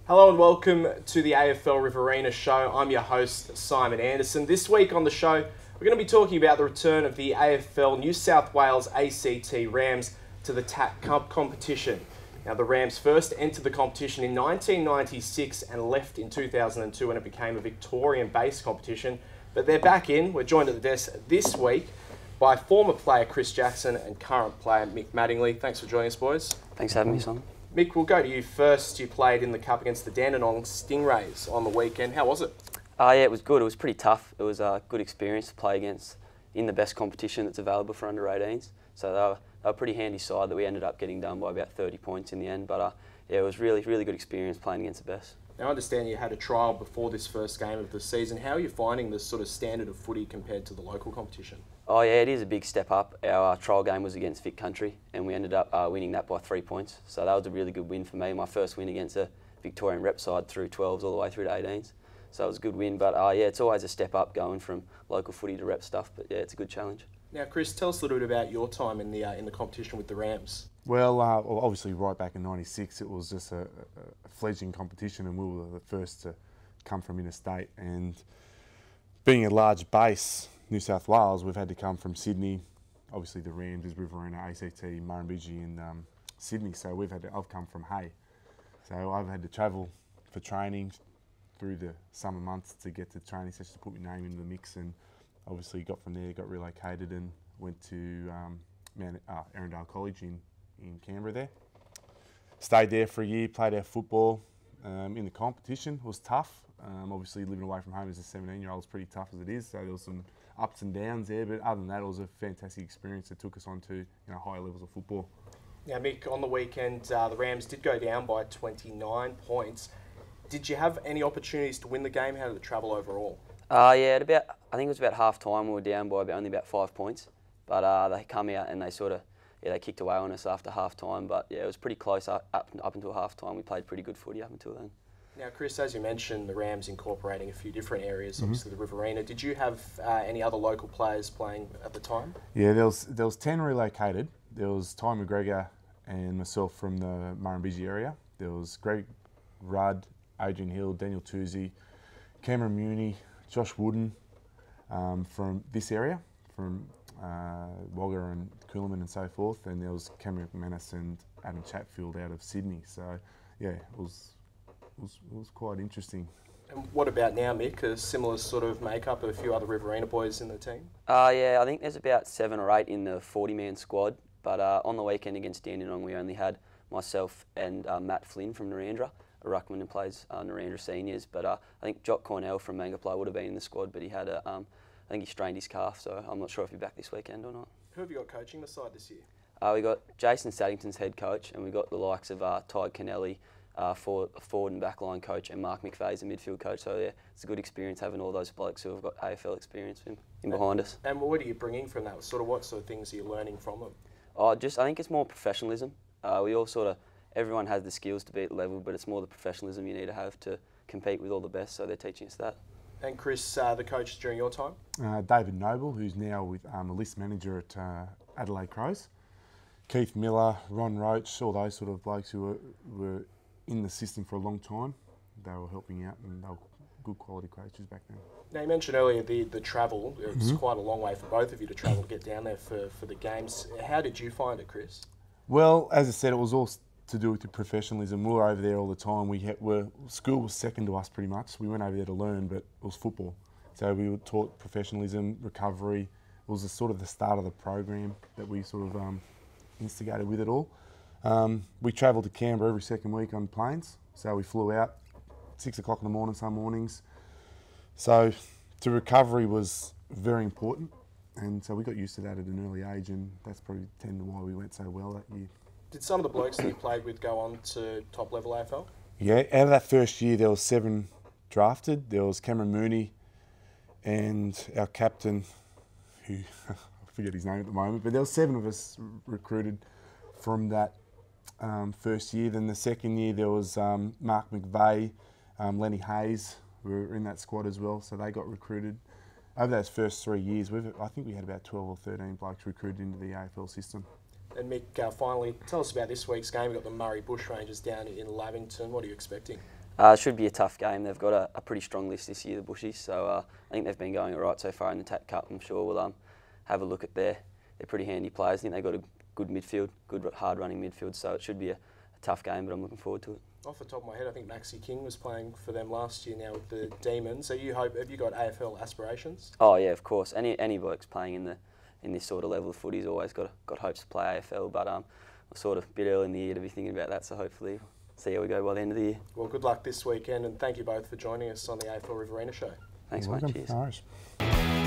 Hello and welcome to the AFL RIVERINA show. I'm your host, Simon Anderson. This week on the show, we're going to be talking about the return of the AFL New South Wales ACT Rams to the TAC Cup competition. Now, the Rams first entered the competition in 1996 and left in 2002 when it became a Victorian-based competition. But they're back in. We're joined at the desk this week by former player Chris Jackson and current player Mick Mattingly. Thanks for joining us, boys. Thanks for having me, Simon. Mick, we'll go to you first. You played in the Cup against the Dandenong Stingrays on the weekend. How was it? Yeah, it was good. It was pretty tough. It was a good experience to play against in the best competition that's available for under-18s. So they were a pretty handy side that we ended up getting done by about 30 points in the end. But yeah, it was really good experience playing against the best. Now, I understand you had a trial before this first game of the season. How are you finding the sort of standard of footy compared to the local competition? Oh yeah, it is a big step up. Our trial game was against Vic Country and we ended up winning that by 3 points. So that was a really good win for me. My first win against a Victorian rep side through 12s all the way through to 18s. So it was a good win. But yeah, it's always a step up going from local footy to rep stuff. But yeah, it's a good challenge. Now, Chris, tell us a little bit about your time in the competition with the Rams. Well, obviously right back in '96, it was just a fledgling competition and we were the first to come from interstate. And being a large base, New South Wales, we've had to come from Sydney. Obviously the Rams is Riverina, ACT, Murrumbidgee and Sydney. So I've come from Hay. So I've had to travel for training through the summer months to get to training sessions to put my name into the mix, and obviously got from there, got relocated and went to Erindale College in Canberra there. Stayed there for a year, played our football. In the competition, it was tough. Obviously living away from home as a 17-year-old is pretty tough as it is, so there was some ups and downs there, but other than that, it was a fantastic experience that took us on to higher levels of football. Now, Mick, on the weekend, the Rams did go down by 29 points. Did you have any opportunities to win the game? How did it travel overall? Yeah, I think it was about half time. We were down by only about 5 points, but they come out and they they kicked away on us after half time. But yeah, it was pretty close up until half time. We played pretty good footy up until then. Now, Chris, as you mentioned, the Rams incorporating a few different areas, obviously the Riverina. Did you have any other local players playing at the time? Yeah, there was 10 relocated. There was Ty McGregor and myself from the Murrumbidgee area. There was Greg Rudd, Adrian Hill, Daniel Toozy, Cameron Muni, Josh Wooden from this area, from Wagga and Coolaman and so forth, and there was Cameron McManus and Adam Chatfield out of Sydney. So yeah, it was quite interesting. And what about now, Mick? A similar sort of makeup of a few other Riverina boys in the team? Yeah, I think there's about 7 or 8 in the 40-man squad, but on the weekend against Dandenong we only had myself and Matt Flynn from Narrandera, a ruckman who plays Narrandera seniors, but I think Jock Cornell from Mangapla would have been in the squad, but he had I think he strained his calf, so I'm not sure if he'll be back this weekend or not. Who have you got coaching the side this year? We got Jason Saddington's head coach, and we got the likes of Ty Kennelly, forward and backline coach, and Mark McVeigh's the midfield coach. So yeah, it's a good experience having all those blokes who have got AFL experience in behind us. And what are you bringing from that? What sort of things are you learning from them? I think it's more professionalism. We all everyone has the skills to be at the level, but it's more the professionalism you need to have to compete with all the best, so they're teaching us that. And Chris, the coaches during your time? David Noble, who's now with a list manager at Adelaide Crows. Keith Miller, Ron Roach, all those sort of blokes who were in the system for a long time. They were helping out and they were good quality coaches back then. Now, you mentioned earlier the travel. It's quite a long way for both of you to travel to get down there for the games. How did you find it, Chris? Well, as I said, it was all to do with the professionalism. We were over there all the time. School was second to us pretty much. We went over there to learn, but it was football. So we were taught professionalism, recovery. It was the start of the program that we instigated with it all. We travelled to Canberra every second week on planes. So we flew out 6 o'clock in the morning some mornings. So the recovery was very important. And so we got used to that at an early age, and that's probably why we went so well that year. Did some of the blokes that you played with go on to top level AFL? Yeah, out of that first year there was 7 drafted. There was Cameron Mooney and our captain, who I forget his name at the moment, but there were 7 of us recruited from that first year. Then the second year there was Mark McVeigh, Lenny Hayes were in that squad as well, so they got recruited. Over those first 3 years, I think we had about 12 or 13 blokes recruited into the AFL system. And Mick, finally, tell us about this week's game. We've got the Murray Bushrangers down in Lavington. What are you expecting? Should be a tough game. They've got a pretty strong list this year, the Bushies, so I think they've been going all right so far in the TAC Cup. I'm sure we'll have a look at they're pretty handy players. I think they've got a good midfield, good hard-running midfield, so it should be a tough game, but I'm looking forward to it. Off the top of my head, I think Maxi King was playing for them last year now with the Demons. So have you got AFL aspirations? Oh yeah, of course. Any bloke's playing in this sort of level of footy's always got hopes to play AFL, but we're sort of a bit early in the year to be thinking about that, so hopefully we'll see how we go by the end of the year. Well, good luck this weekend, and thank you both for joining us on the AFL Riverina show. Thanks, mate. Cheers. Nice.